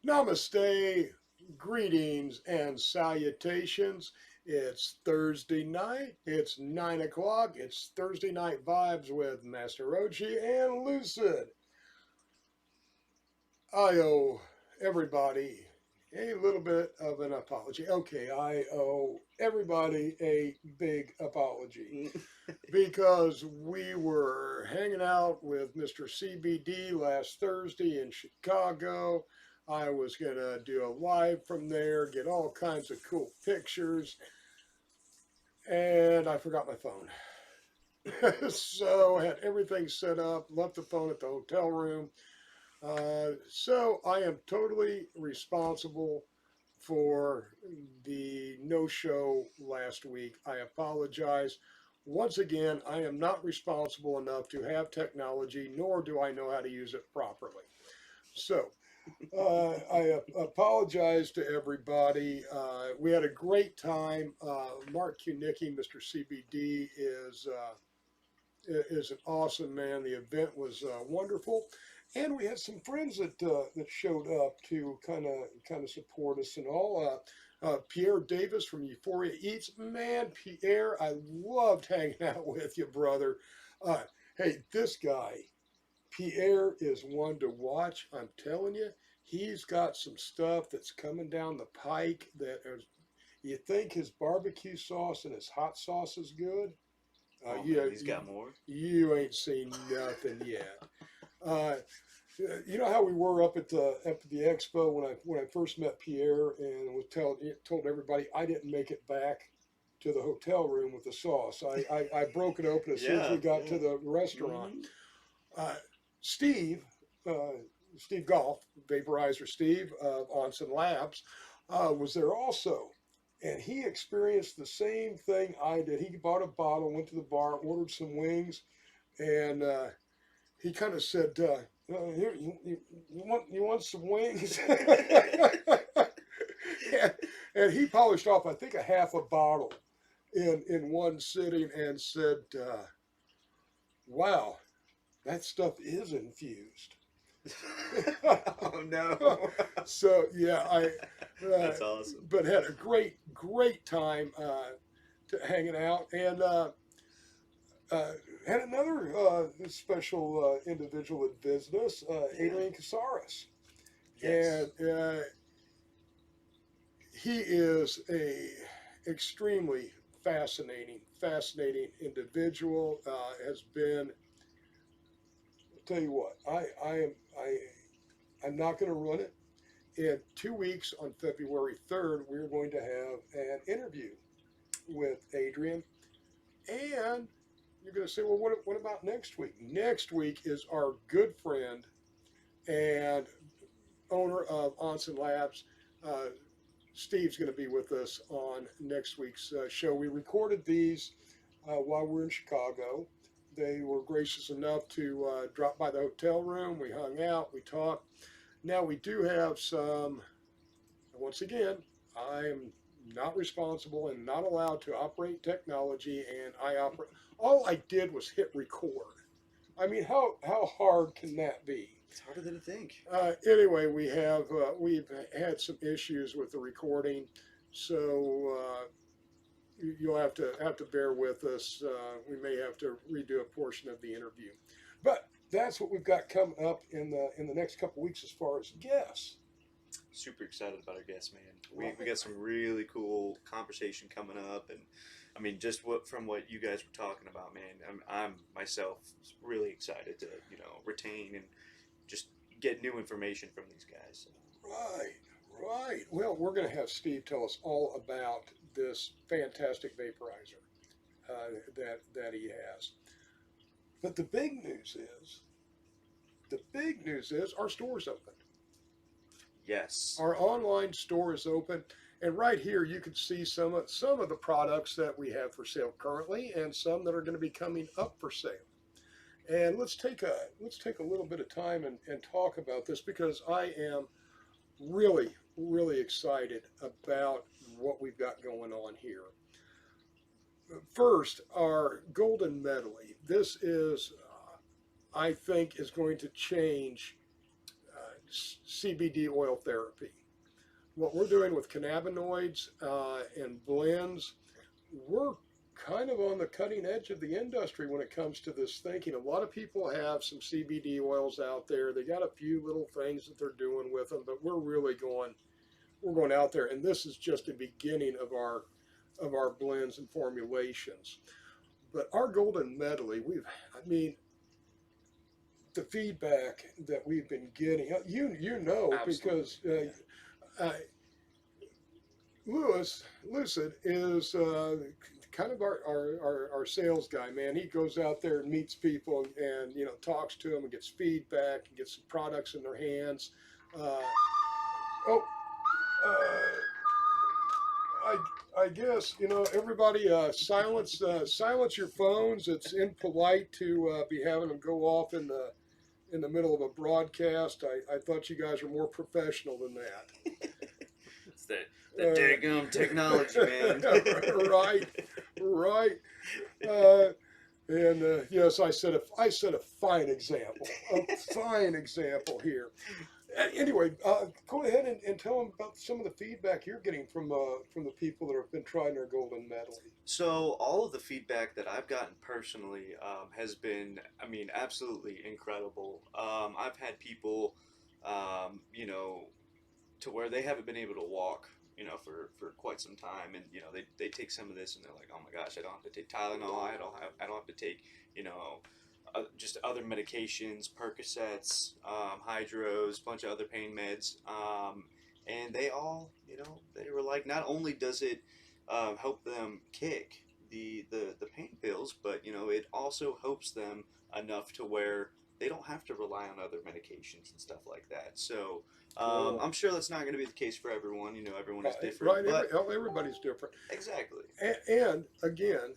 Namaste, greetings and salutations. It's Thursday night. It's 9 o'clock. It's Thursday Night Vibes with Master Rochi and Lucid. I owe everybody a little bit of an apology. Okay, I owe everybody a big apology because we were hanging out with Mr. CBD last Thursday in Chicago. I was going to do a live from there, get all kinds of cool pictures, and I forgot my phone. So I had everything set up, left the phone at the hotel room. So I am totally responsible for the no show last week. I apologize. Once again, I am not responsible enough to have technology, nor do I know how to use it properly. So I apologize to everybody. We had a great time. Mark Kunicki, Mr. CBD, is an awesome man. The event was wonderful, and we had some friends that showed up to kind of support us and all. Pierre Davis from Euphoria Eats, man, Pierre, I loved hanging out with you, brother. Uh, hey, this guy, Pierre, is one to watch. I'm telling you, he's got some stuff that's coming down the pike that is. You think his barbecue sauce and his hot sauce is good? Oh Yeah, man, he's got more. you ain't seen nothing yet. Uh, you know how we were up at the expo when I first met Pierre and was told everybody I didn't make it back to the hotel room with the sauce. I broke it open as soon as we Yeah, got to yeah. the restaurant. Hmm. Uh, Steve, uh, Steve Golf, Vaporizer Steve of Onsen Labs, was there also. And he experienced the same thing I did. He bought a bottle, went to the bar, ordered some wings, and he kind of said, "Here, you want some wings?" and he polished off, I think, a half a bottle in one sitting, and said, "Wow, that stuff is infused." Oh no. So yeah, uh, That's awesome. but had a great time hanging out, and uh, had another special individual that visited us, Yeah. Adrian Casares, and Yes. he is a extremely fascinating individual. Has been. I'll tell you what, I'm not going to run it. In 2 weeks, on February 3rd, we're going to have an interview with Adrian. And you're going to say, well, what about next week? Next week is our good friend and owner of Onsen Labs. Uh, Steve's going to be with us on next week's show. We recorded these while we were in Chicago. They were gracious enough to drop by the hotel room. We hung out, we talked. Now we do have some. Once again, I am not responsible and not allowed to operate technology, and I operate. All I did was hit record. I mean, how hard can that be? It's harder than I think. Anyway, we've had some issues with the recording, so you'll have to bear with us. We may have to redo a portion of the interview, but that's what we've got coming up in the next couple weeks as far as guests. Super excited about our guest, man. We Right. got some really cool conversation coming up, and I mean, just what you guys were talking about, man. I'm myself really excited to retain and just get new information from these guys. So. Right, right. Well, we're going to have Steve tell us all about this fantastic vaporizer that he has. But the big news is our store's open. Yes. Our online store is open, and right here you can see some of the products that we have for sale currently, and some that are going to be coming up for sale. And let's take a little bit of time and talk about this because I am really excited about what we've got going on here. First, our golden medley. This is, I think, is going to change CBD oil therapy. What we're doing with cannabinoids and blends, we're kind of on the cutting edge of the industry when it comes to this thinking. A lot of people have some CBD oils out there. They got a few little things that they're doing with them, but we're going out there, and this is just the beginning of our blends and formulations. But our golden medley, I mean, the feedback that we've been getting, you know, Absolutely. because Lucid is kind of our sales guy, man. He goes out there and meets people and, you know, talks to them and gets feedback and gets some products in their hands. Uh, oh, I guess, you know, everybody silence your phones. It's impolite to be having them go off in the middle of a broadcast. I thought you guys were more professional than that. It's the daggum technology, man. Right, right. Uh, and yes, I set a fine example here. Anyway, go ahead and tell them about some of the feedback you're getting from the people that have been trying their golden medley. So all of the feedback that I've gotten personally has been, I mean, absolutely incredible. I've had people, you know, to where they haven't been able to walk, you know, for quite some time, and you know, they take some of this and they're like, oh my gosh, I don't have to take Tylenol, I don't have to take, you know, just other medications, Percocets, Hydros, a bunch of other pain meds, and they all, you know, they were like, not only does it help them kick the pain pills, but you know, it also helps them enough to where they don't have to rely on other medications and stuff like that. So Cool. I'm sure that's not going to be the case for everyone. You know, everyone is different, Right, but everybody's different. exactly. And again,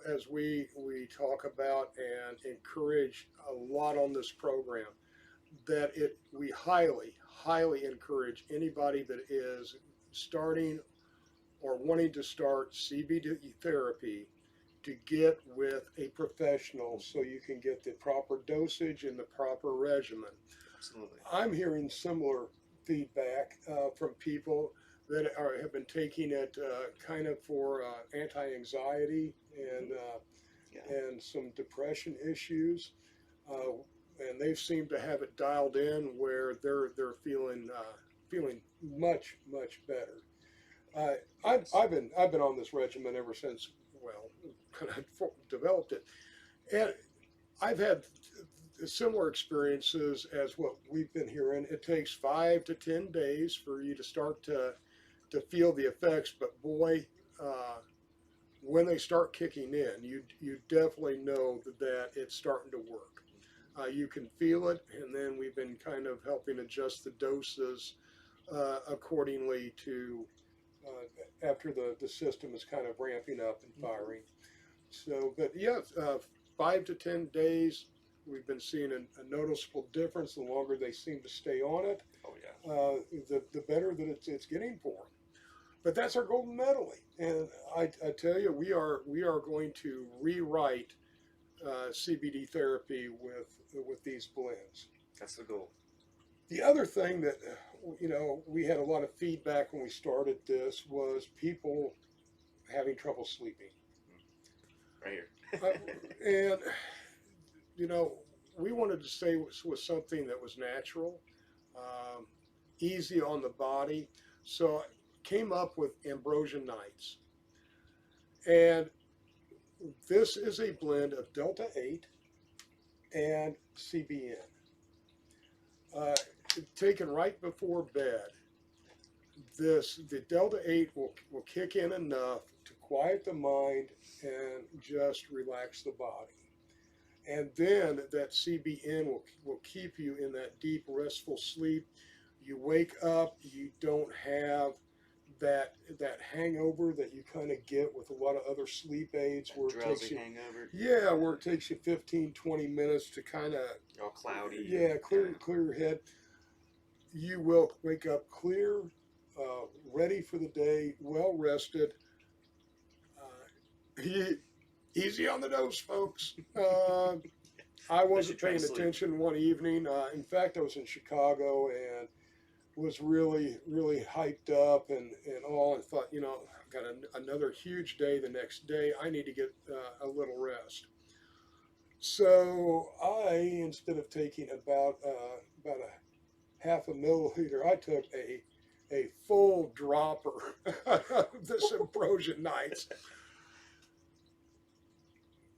as we talk about and encourage a lot on this program, that we highly encourage anybody that is starting or wanting to start CBD therapy to get with a professional so you can get the proper dosage and the proper regimen. Absolutely. I'm hearing similar feedback from people that have been taking it kind of for anti-anxiety Yeah. and some depression issues, uh, and they seem to have it dialed in where they're feeling much better. Yes. I've been on this regimen ever since, well, I developed it, and I've had similar experiences as what we've been hearing. It takes 5 to 10 days for you to start to feel the effects, but boy, uh, when they start kicking in, you definitely know that it's starting to work. You can feel it, and then we've been kind of helping adjust the doses accordingly to after the system is kind of ramping up and firing. So, but yeah, 5 to 10 days, we've been seeing a noticeable difference. The longer they seem to stay on it, Oh yeah. the better that it's getting for them. But that's our golden medley, and I tell you, we are going to rewrite CBD therapy with these blends. That's the goal. The other thing that you know we had a lot of feedback when we started this was people having trouble sleeping. Right Uh, here. and you know, we wanted to say was something that was natural, um, easy on the body. So I came up with Ambrosia Nights. And this is a blend of Delta 8 and CBN. Uh, Taken right before bed. The Delta 8 will kick in enough to quiet the mind and just relax the body. And then that CBN will keep you in that deep, restful sleep. You wake up, you don't have that hangover that you kind of get with a lot of other sleep aids where it takes Drowsy you, hangover. yeah, where it takes you 15, 20 minutes to kind of, All cloudy. yeah, clear your head. You will wake up clear, ready for the day, well rested. Easy on the dose, folks. I Especially wasn't trying paying to sleep. attention one evening. In fact, I was in Chicago, and was really, really hyped up and all, and thought, you know, I've got another huge day the next day. I need to get a little rest. So I, instead of taking about a half a milliliter, I took a full dropper of this Ambrosia Nights.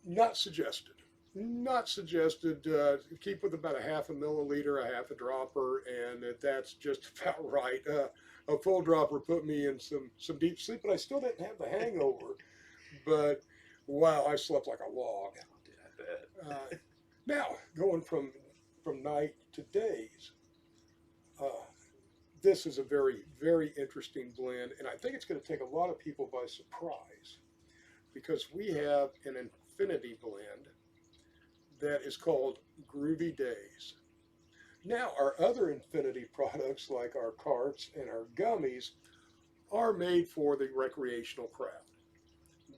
Not suggested. Not suggested. Keep with about a half a milliliter, a half a dropper, and that's just about right. A full dropper put me in some deep sleep, but I still didn't have the hangover. But wow, I slept like a log. Oh, dude, I bet. Now going from night to days, uh, this is a very, very interesting blend, and I think it's going to take a lot of people by surprise because we have an infinity blend that is called Groovy Days. Now, our other infinity products like our carts and our gummies are made for the recreational crowd.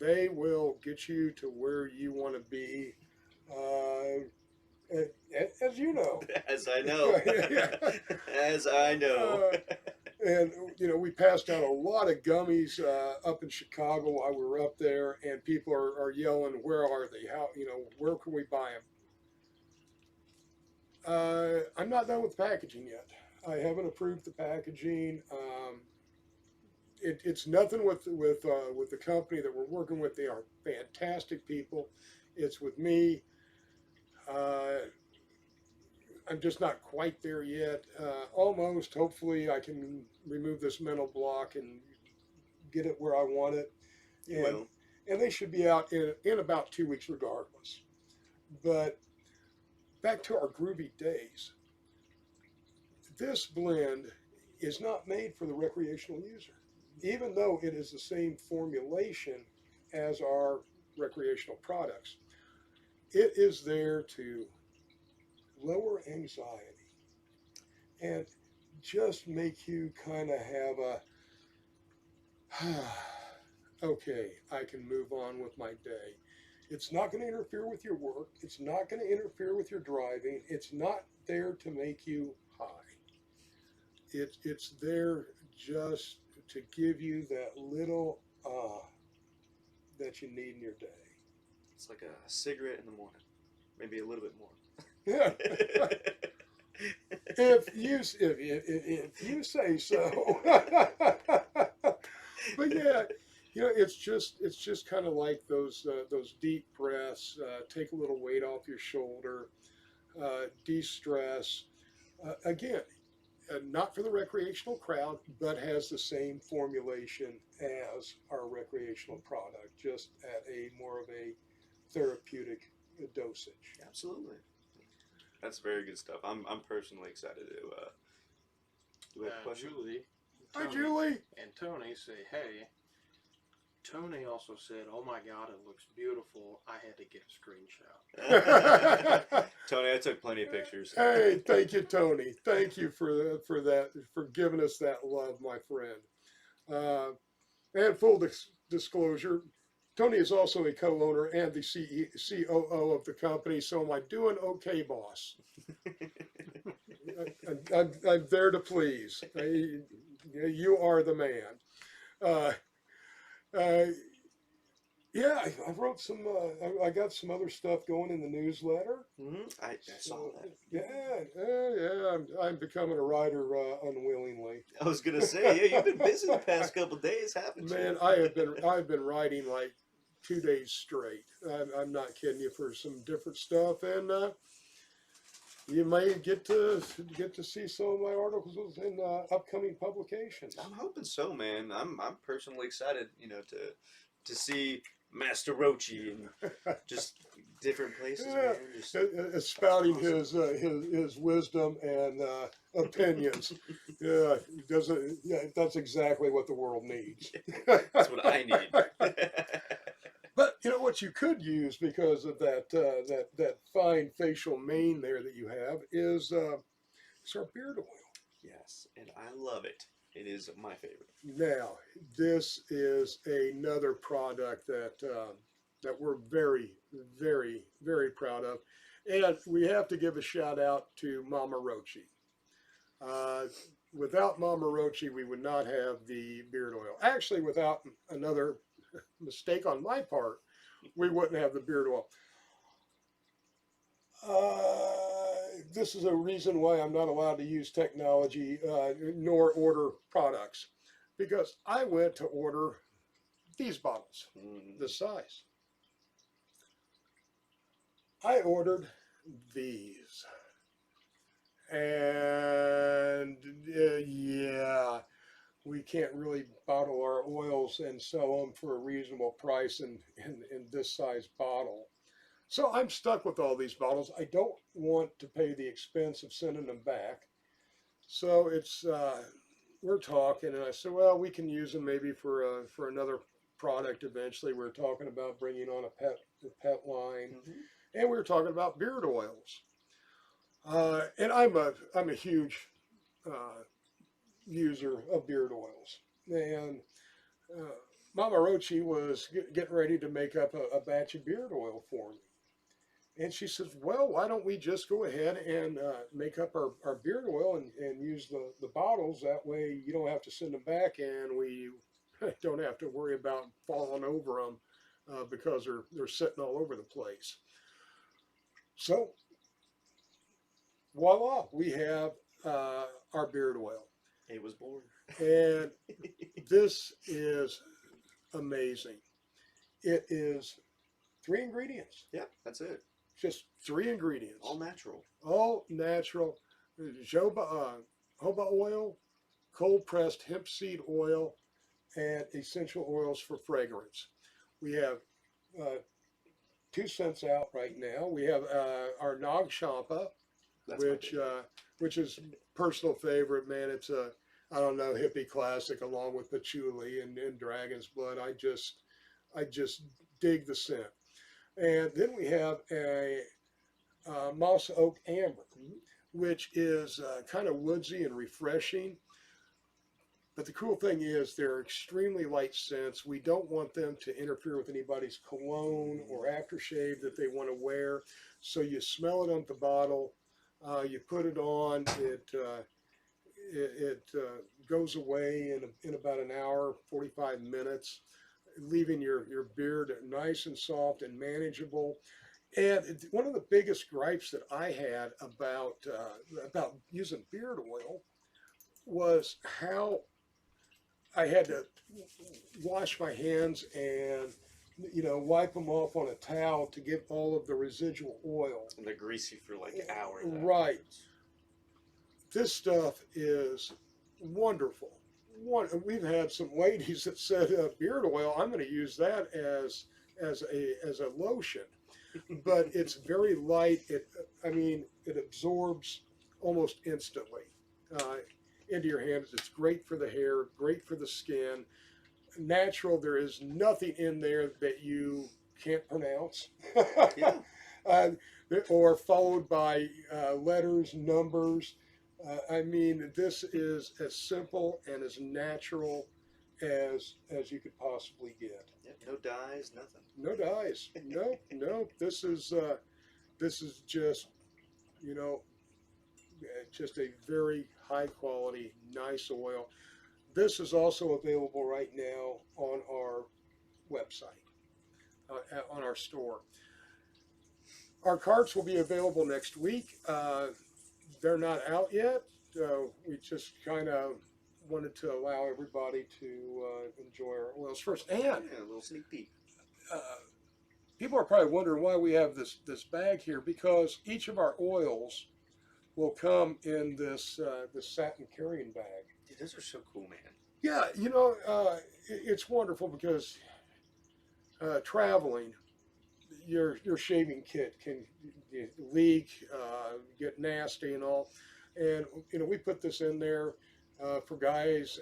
They will get you to where you want to be, as you know. As I know. As I know. And you know, we passed out a lot of gummies up in Chicago while we were up there, and people are yelling, "Where are they? How, you know, where can we buy them?" I'm not done with the packaging yet. I haven't approved the packaging. It's nothing with the company that we're working with. They are fantastic people. It's with me. I'm just not quite there yet. Almost. Hopefully, I can remove this mental block and get it where I want it. And they should be out in about 2 weeks, regardless. But back to our Groovy Days. This blend is not made for the recreational user, even though it is the same formulation as our recreational products. It is there to lower anxiety and just make you kind of have a okay, I can move on with my day. It's not going to interfere with your work. It's not going to interfere with your driving. It's not there to make you high. It's there just to give you that little that you need in your day. It's like a cigarette in the morning, maybe a little bit more. Yeah. if you say so. But yeah, you know, it's just kind of like those deep breaths. Take a little weight off your shoulder. De-stress. Again, not for the recreational crowd, but has the same formulation as our recreational product, just at a more of a therapeutic dosage. Absolutely. That's very good stuff. I'm personally excited to do we have a question? Julie. Hi, Julie. And Tony say, hey. Tony also said, oh my God, it looks beautiful. I had to get a screenshot. Tony, I took plenty of pictures. Hey, thank you, Tony. Thank you for that, for giving us that love, my friend. And full disclosure, Tony is also a co-owner and the COO of the company. So am I doing okay, boss? I'm there to please. You are the man. Yeah, I wrote some. I got some other stuff going in the newsletter. Mm-hmm. I saw that. Yeah. I'm becoming a writer unwillingly. I was gonna say, yeah, you've been busy the past couple of days, haven't you? Man, I've been writing like 2 days straight. I'm not kidding you, for some different stuff, and you may get to see some of my articles in upcoming publications. I'm hoping so, man. I'm personally excited, you know, to see Master Rochi and just different places, man. Just spouting his wisdom and opinions. Yeah, that's exactly what the world needs. That's what I need. But you know what you could use, because of that fine facial mane there that you have, is our beard oil. Yes, and I love it. It is my favorite. Now, this is another product that we're very, very, very proud of, and we have to give a shout out to Mama Rochi. without Mama Rochi, we would not have the beard oil. Actually, without another mistake on my part, we wouldn't have the beard oil. This is a reason why I'm not allowed to use technology nor order products, because I went to order these bottles, this size. I ordered these, and yeah, we can't really bottle our oils and sell them for a reasonable price in this size bottle. So I'm stuck with all these bottles. I don't want to pay the expense of sending them back. So it's we're talking, and I said, well, we can use them maybe for another product eventually. We're talking about bringing on a pet line, and we were talking about beard oils. And I'm a huge user of beard oils, and Mama Rochi was getting ready to make up a batch of beard oil for me. And she says, well, why don't we just go ahead and make up our beard oil and use the bottles. That way you don't have to send them back, and we don't have to worry about falling over them because they're sitting all over the place. So voila, we have our beard oil. It was born. And this is amazing. It is 3 ingredients. Yeah, that's it. Just 3 ingredients. All natural. All natural. Jojoba oil, cold pressed hemp seed oil, and essential oils for fragrance. We have 2 cents out right now. We have our Nag Champa, which is personal favorite, man. It's a, I don't know, hippie classic along with patchouli and dragon's blood. I just dig the scent. And then we have a moss oak amber, which is kind of woodsy and refreshing. But the cool thing is they're extremely light scents. We don't want them to interfere with anybody's cologne or aftershave that they want to wear. So you smell it on the bottle, you put it on, it goes away in about an hour, 45 minutes, leaving your beard nice and soft and manageable. And one of the biggest gripes that I had about using beard oil was how I had to wash my hands and wipe them off on a towel to get all of the residual oil. And they're greasy for like hours. Right. This stuff is wonderful. We've had some ladies that said beard oil, I'm going to use that as a lotion, but it's very light. It absorbs almost instantly into your hands. It's great for the hair, great for the skin. Natural. There is nothing in there that you can't pronounce. Yeah. Or followed by letters, numbers. This is as simple and as natural as you could possibly get. Yep, no dyes, nothing. No dyes. No. This is just, just a very high quality, nice oil. This is also available right now on our website, on our store. Our carts will be available next week. They're not out yet. We just kind of wanted to allow everybody to enjoy our oils first. And Yeah, a little sneak peek. people are probably wondering why we have this bag here, because each of our oils will come in this satin carrying bag. Dude, those are so cool, man. Yeah, it's wonderful because traveling, your shaving kit can leak, get nasty and all. And, we put this in there for guys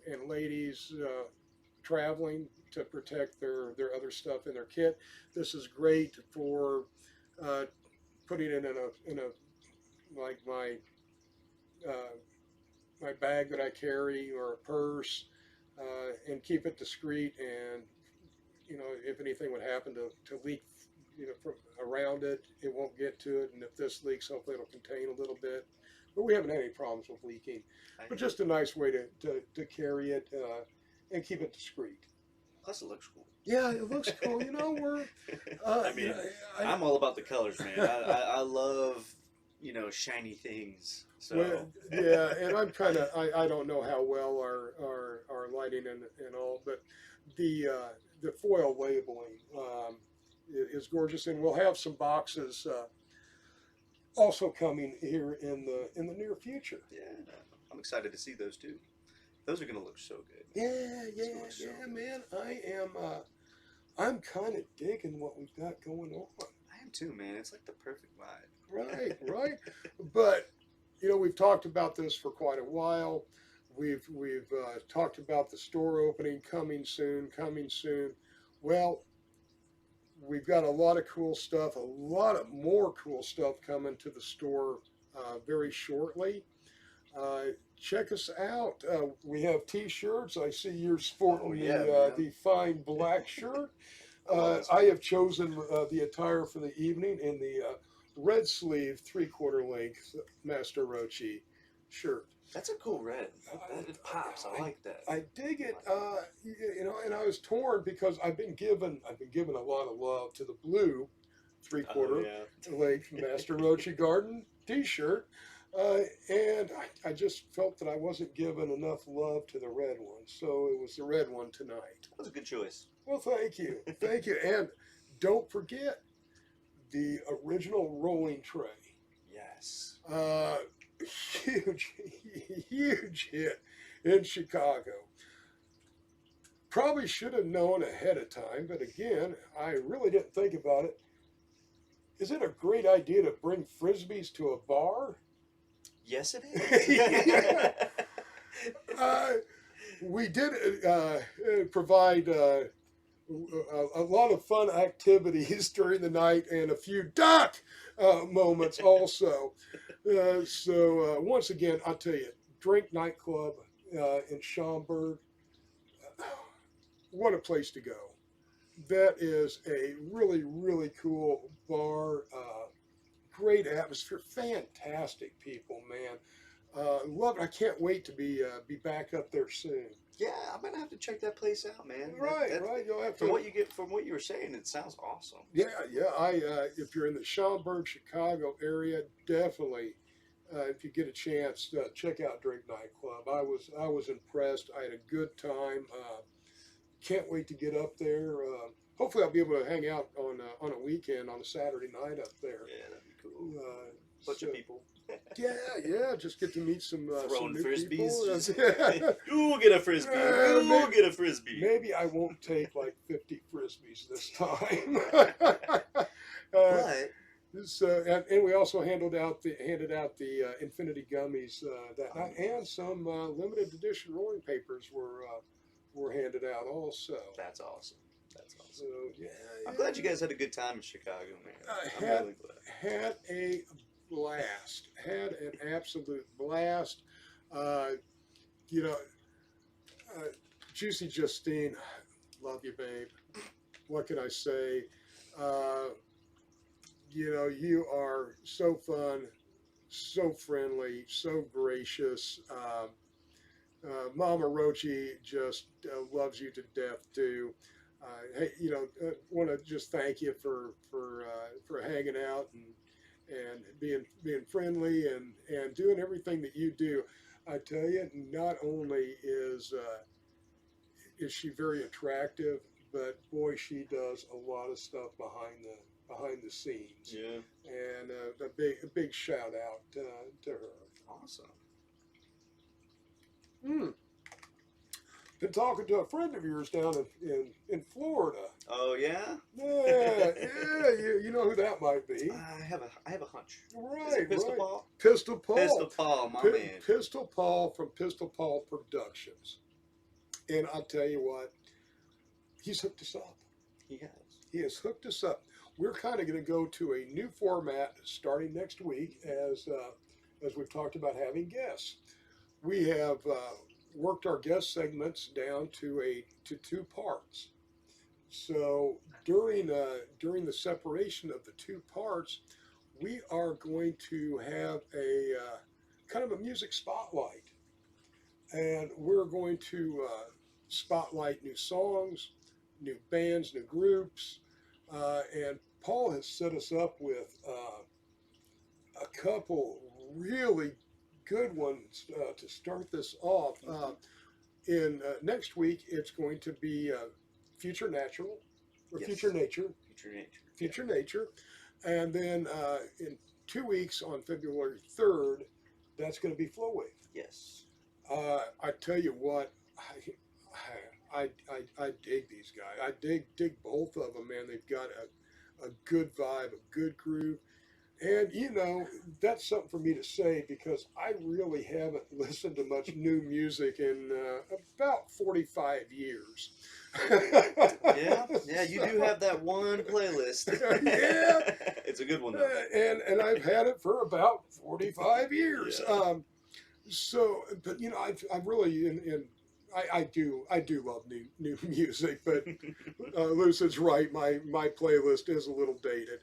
and ladies traveling to protect their other stuff in their kit. This is great for putting it in a like my bag that I carry, or a purse, and keep it discreet. And if anything would happen to leak from around it, it won't get to it. And if this leaks, hopefully it'll contain a little bit. but we haven't had any problems with leaking. But just a nice way to carry it and keep it discreet. Plus, it looks cool. Yeah, it looks cool. You know, we're. I mean, I'm all about the colors, man. I love, shiny things. So Well, yeah, and I'm kind of I don't know how well our lighting and all, but the foil labeling is gorgeous, and we'll have some boxes also coming here in the near future. yeah, I'm excited to see those too. Those are gonna look so good. Yeah, man. I'm kind of digging what we've got going on. I am too, man. It's like the perfect vibe. Right. But we've talked about this for quite a while. We've talked about the store opening coming soon. Well, we've got a lot of cool stuff, a lot of more cool stuff coming to the store very shortly. Check us out. We have T-shirts. I see you're sporting the fine black shirt. I have chosen the attire for the evening in the red sleeve, 3/4 length Master Rochi shirt. That's a cool red. It pops. I like that. I dig it. And I was torn because I've been given a lot of love to the blue 3/4 length Master Rochi Garden T-shirt. And I just felt that I wasn't given enough love to the red one, so it was the red one tonight. That was a good choice. Well, thank you, and don't forget the original rolling tray. Yes. Huge hit in Chicago. Probably should have known ahead of time, but again, I really didn't think about it. Is it a great idea to bring Frisbees to a bar? Yes, it is. We did provide a lot of fun activities during the night and a few duck moments also. So once again, I'll tell you, Drink Nightclub in Schaumburg, what a place to go. That is a really, really cool bar. Great atmosphere, fantastic people, man. Love it. I can't wait to be back up there soon. Yeah, I'm gonna have to check that place out, man. Right. You'll have From what you were saying, it sounds awesome. Yeah. If you're in the Schaumburg, Chicago area, definitely, if you get a chance, check out Drink Nightclub. I was impressed. I had a good time. Can't wait to get up there. Hopefully, I'll be able to hang out on a weekend on a Saturday night up there. Yeah, that'd be cool. Bunch of people. Yeah. Just get to meet some throwing new frisbees. people. Ooh, get a frisbee. Ooh, get a frisbee. Maybe I won't take like 50 frisbees this time. But So and we also handed out the Infinity gummies that night, and some limited edition rolling papers were handed out also. That's awesome. So yeah, I'm glad you guys had a good time in Chicago, man. I'm really glad. Had a blast. Had an absolute blast. Juicy Justine, love you, babe. What can I say? You are so fun, so friendly, so gracious. Mama Rochi just loves you to death too. Hey, want to just thank you for hanging out and being friendly and doing everything that you do. I tell you, not only is she very attractive, but boy, she does a lot of stuff behind the scenes. Yeah. And a big shout out to her. Awesome. Been talking to a friend of yours down in Florida. Oh yeah. Yeah. You know who that might be. I have a hunch. Right. Is it Pistol right. Paul? Pistol Paul. Pistol Paul, my man. Pistol Paul from Pistol Paul Productions. And I'll tell you what, he's hooked us up. He has. He has hooked us up. We're kind of going to go to a new format starting next week as we've talked about having guests. We have worked our guest segments down to 2 parts. So during the separation of the 2 parts, we are going to have kind of a music spotlight, and we're going to spotlight new songs, new bands, new groups, and Paul has set us up with a couple really good ones to start this off. In next week, it's going to be Future Natural or Yes. Future Nature. Future nature. Future Nature. And then in 2 weeks on February 3rd, that's going to be Flowwave. Yes. I tell you what, I dig these guys. I dig both of them, man. They've got a good vibe, a good groove. And, you know, that's something for me to say because I really haven't listened to much new music in about 45 years. Yeah, you do have that one playlist. Yeah. It's a good one though. And I've had it for about 45 years. Yeah. So, but you know, I've really I do love new music, but Lucid's right. My playlist is a little dated.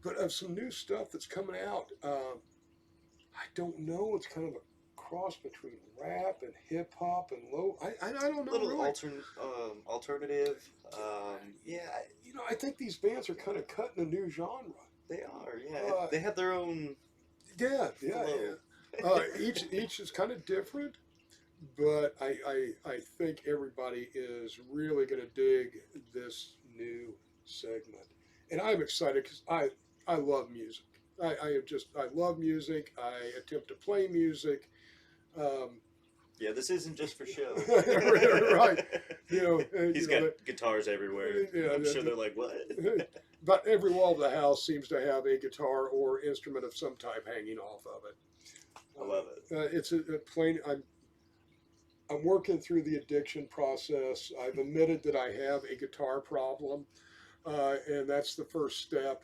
But of some new stuff that's coming out, I don't know. It's kind of a cross between rap and hip hop and low. I don't know. Little Really. alternative. Yeah, You know, I think these bands are kind of cutting a new genre. they are. Yeah, they have their own. Yeah. flow. Each is kind of different, but I think everybody is really going to dig this new segment, and I'm excited because I love music. I love music. I attempt to play music. Yeah, this isn't just for show. Right. You know, He's you know, got guitars everywhere. Yeah, I'm sure they're like, what? About every wall of the house seems to have a guitar or instrument of some type hanging off of it. I love it. It's a plain. I'm working through the addiction process. I've admitted that I have a guitar problem, and that's the first step.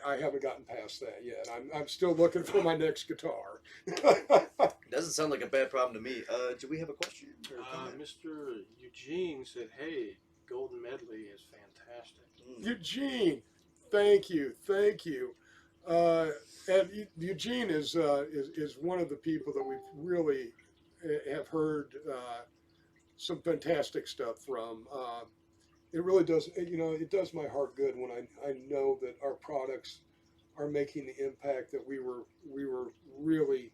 I haven't gotten past that yet. I'm still looking for my next guitar. Doesn't sound like a bad problem to me. Do we have a question? Or a comment? Mr. Eugene said, "Hey, Golden Medley is fantastic." Eugene, thank you. And Eugene is one of the people that we've really have heard some fantastic stuff from. It really does, you know, it does my heart good when I know that our products are making the impact that we were really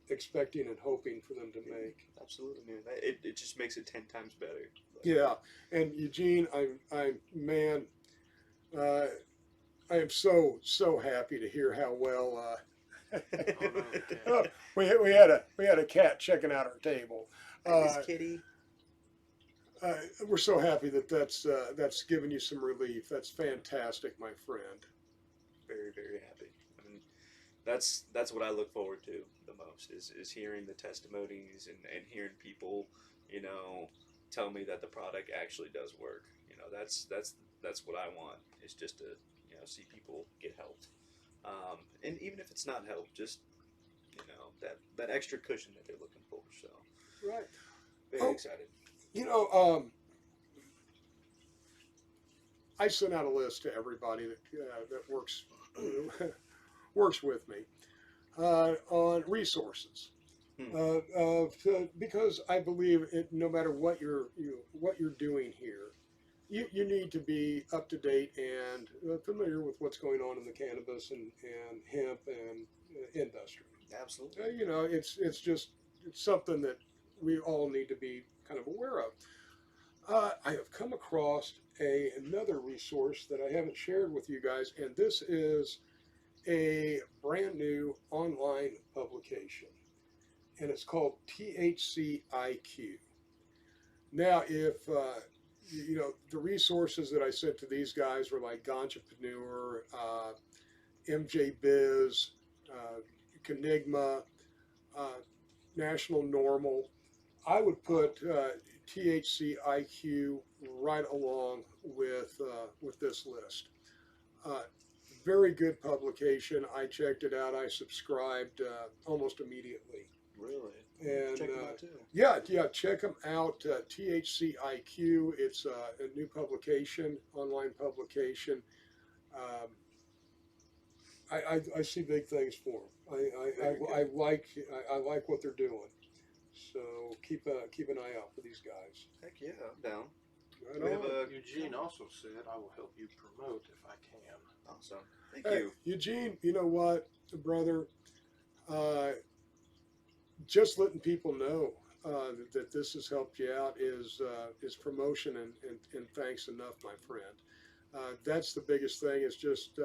expecting and hoping for them to make. Absolutely, man. It just makes it 10 times better. Yeah, and Eugene, man, I am so happy to hear how well. Oh, no, we had a cat checking out our table. Miss Kitty. We're so happy that's given you some relief. That's fantastic, my friend. Very, very happy. I mean, that's what I look forward to the most is hearing the testimonies and hearing people, you know, tell me that the product actually does work. You know, that's what I want, is just to, you know, see people get helped. And even if it's not help, just, you know, that extra cushion that they're looking for. So Right. very excited. You know, I sent out a list to everybody that works with me on resources. Because I believe no matter what you're doing here, you need to be up to date and familiar with what's going on in the cannabis and hemp and industry. Absolutely. You know, it's something that we all need to be kind of aware of. I have come across another resource that I haven't shared with you guys, and this is a brand new online publication, and it's called THC IQ. Now, if you know, the resources that I sent to these guys were like Ganjapreneur, MJ Biz, Kenigma, National Normal, I would put THC IQ right along with this list. Very good publication. I checked it out. I subscribed almost immediately. Really? And Check them out too. yeah, check them out. THC IQ. It's a new publication, online publication. I see big things for them. I like what they're doing. So keep an eye out for these guys. Heck yeah, I'm down. Right We have on. a Eugene also said, I will help you promote if I can. awesome. Thank Hey, you. Eugene, you know what, brother? Uh, just letting people know that this has helped you out is promotion and thanks enough, my friend. That's the biggest thing. Is just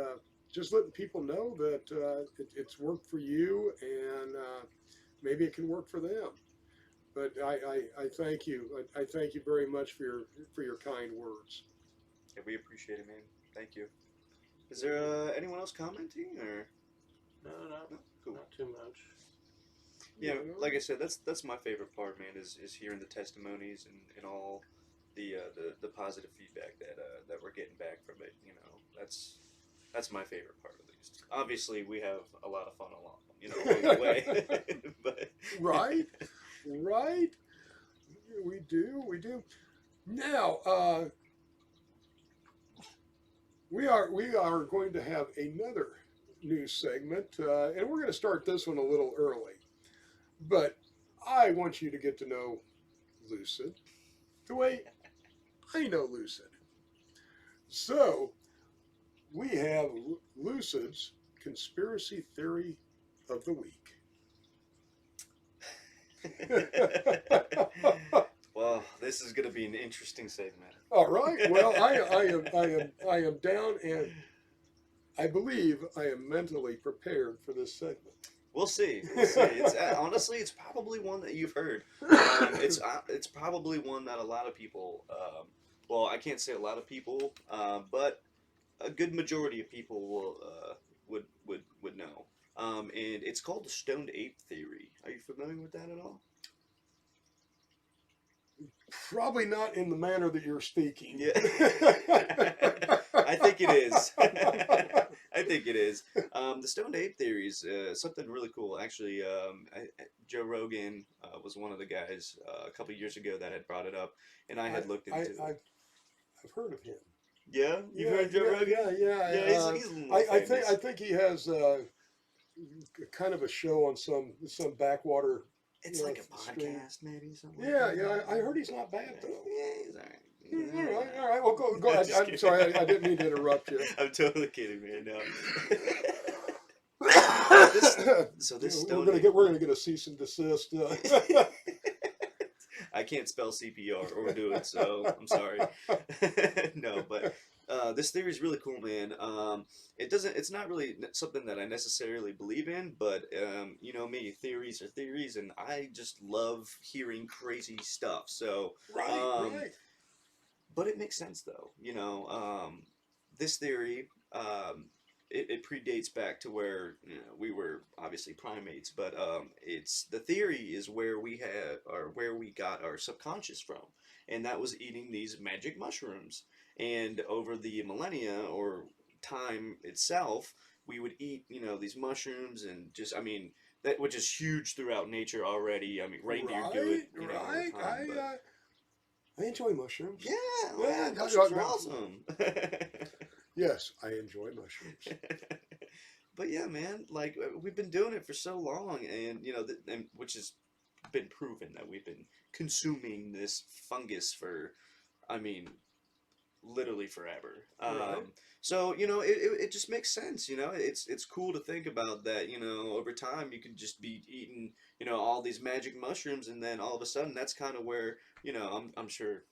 letting people know that it's worked for you and maybe it can work for them. But I thank you. I thank you very much for your kind words. Yeah, we appreciate it, man. Thank you. Is there anyone else commenting or No, no? Cool. not too much. Yeah, You know? like I said, that's my favorite part, man. Is hearing the testimonies and all the positive feedback that we're getting back from it. You know, that's my favorite part, at least. Obviously, we have a lot of fun along the way, but Right, right. We do. Now, we are going to have another news segment, and we're going to start this one a little early. But I want you to get to know Lucid the way I know Lucid. So we have Lucid's conspiracy theory of the week. well, this is going to be an interesting segment. All right. Well, I am down, and I believe I am mentally prepared for this segment. We'll see. We'll see. It's honestly, it's probably one that you've heard. It's probably one that a lot of people. Well, I can't say a lot of people, but a good majority of people will would know. And it's called the stoned ape theory. Are you familiar with that at all? Probably not in the manner that you're speaking. Yeah. I think it is. I think it is. The stoned ape theory is something really cool. Actually, Joe Rogan was one of the guys a couple years ago that had brought it up, and I had looked into it. I've heard of him. Yeah, you've heard Joe Rogan? Yeah. He's a little I famous. think he has kind of a show on some backwater. It's you know, like a stream. podcast, maybe something. Yeah, like that. I heard he's not bad though. Yeah, he's alright. All right. Well, go. I'm just I'm kidding. sorry, I didn't mean to interrupt you. I'm totally kidding, man. No. So this we're gonna get a cease and desist. I can't spell CPR or do it, so I'm sorry. No, but this theory is really cool, man. It's not really something that I necessarily believe in, but you know me, theories are theories, and I just love hearing crazy stuff. So right. but it makes sense though. You know, this theory. It predates back to where we were obviously primates, but it's the theory is where we got our subconscious from, and that was eating these magic mushrooms. And over the millennia or time itself, we would eat these mushrooms and just that which is huge throughout nature already. I mean reindeer do it all the time. But I enjoy mushrooms. yeah, mushrooms are awesome. Yes, I enjoy mushrooms. But yeah, man, like we've been doing it for so long, and and which has been proven that we've been consuming this fungus for, literally forever. Right. So it just makes sense. It's cool to think about that. Over time you can just be eating all these magic mushrooms, and then all of a sudden that's kind of where I'm sure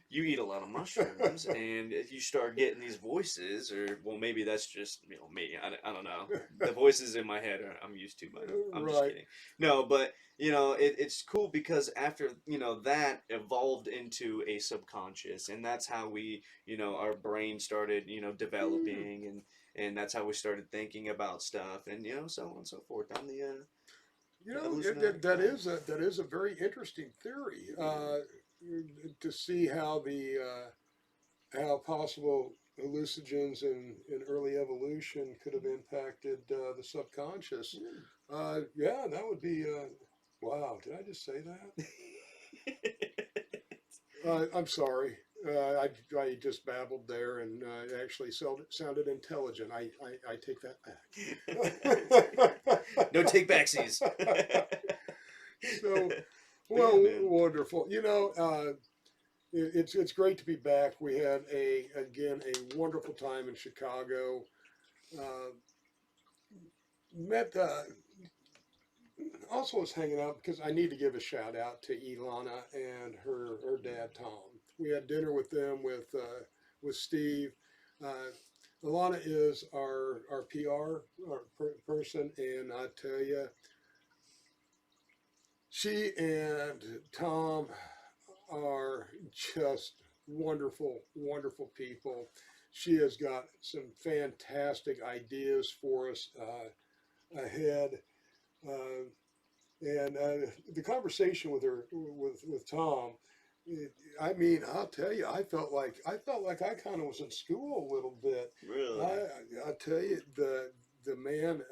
you eat a lot of mushrooms and you start getting these voices, or well maybe that's just me. I don't know. The voices in my head I'm used to, but I'm just Right. kidding. No, but it's cool because after that evolved into a subconscious, and that's how we our brain started developing, and that's how we started thinking about stuff, and so on and so forth down the that is a very interesting theory to see how how possible hallucinogens in early evolution could have impacted the subconscious. Yeah, that would be. Wow, did I just say that? I'm sorry. I just babbled there and actually sounded intelligent. I take that back. No take backsies. So, But well, yeah, man. wonderful. It's great to be back. We had a wonderful time in Chicago. Uh, met also was hanging out because I need to give a shout out to Ilana and her dad Tom. We had dinner with them with Steve. Ilana is our PR person, and I tell you, she and Tom are just wonderful, wonderful people. She has got some fantastic ideas for us ahead. Uh, and the conversation with her, with Tom, I mean, I'll tell you, I felt like I kind of was in school a little bit. Really? I tell you, the man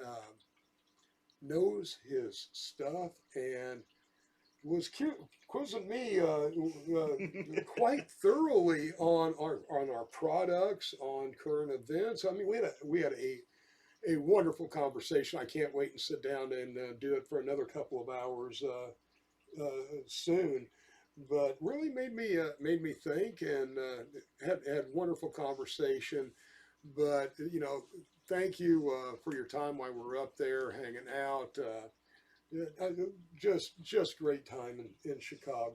knows his stuff and was quizzing me quite thoroughly on our products, on current events. I mean, we had a wonderful conversation. I can't wait and sit down and do it for another couple of hours soon. But really made me think and had wonderful conversation. But thank you for your time while we were up there hanging out. Just great time in Chicago.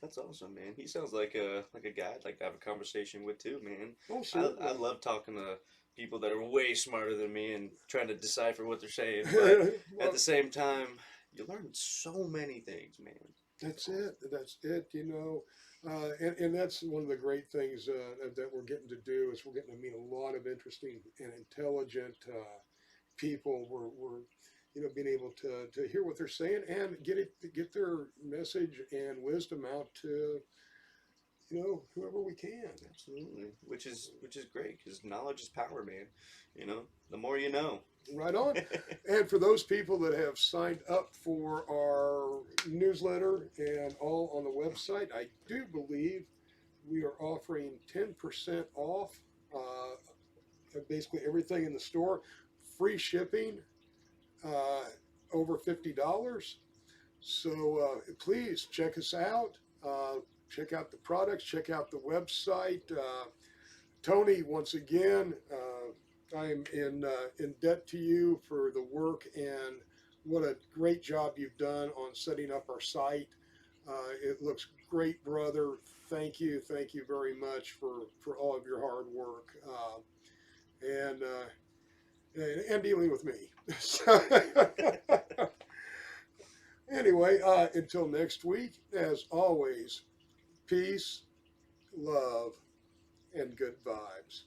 That's awesome, man. He sounds like a guy I'd like to have a conversation with too, man. Oh, I certainly. love talking to people that are way smarter than me and trying to decipher what they're saying. But at Well, the same time, you learn so many things, man. that's it. That's it. And that's one of the great things that we're getting to do is we're getting to meet a lot of interesting and intelligent people. We're being able to hear what they're saying and get their message and wisdom out to whoever we can. Absolutely, which is great because knowledge is power, man. The more you know. Right on. And for those people that have signed up for our newsletter and all on the website, I do believe we are offering 10% off basically everything in the store, free shipping over $50. So please check us out. Check out the products. Check out the website. Tony, once again, I'm in debt to you for the work and what a great job you've done on setting up our site. It looks great, brother. Thank you very much for all of your hard work and dealing with me. Anyway, until next week, as always, peace, love, and good vibes.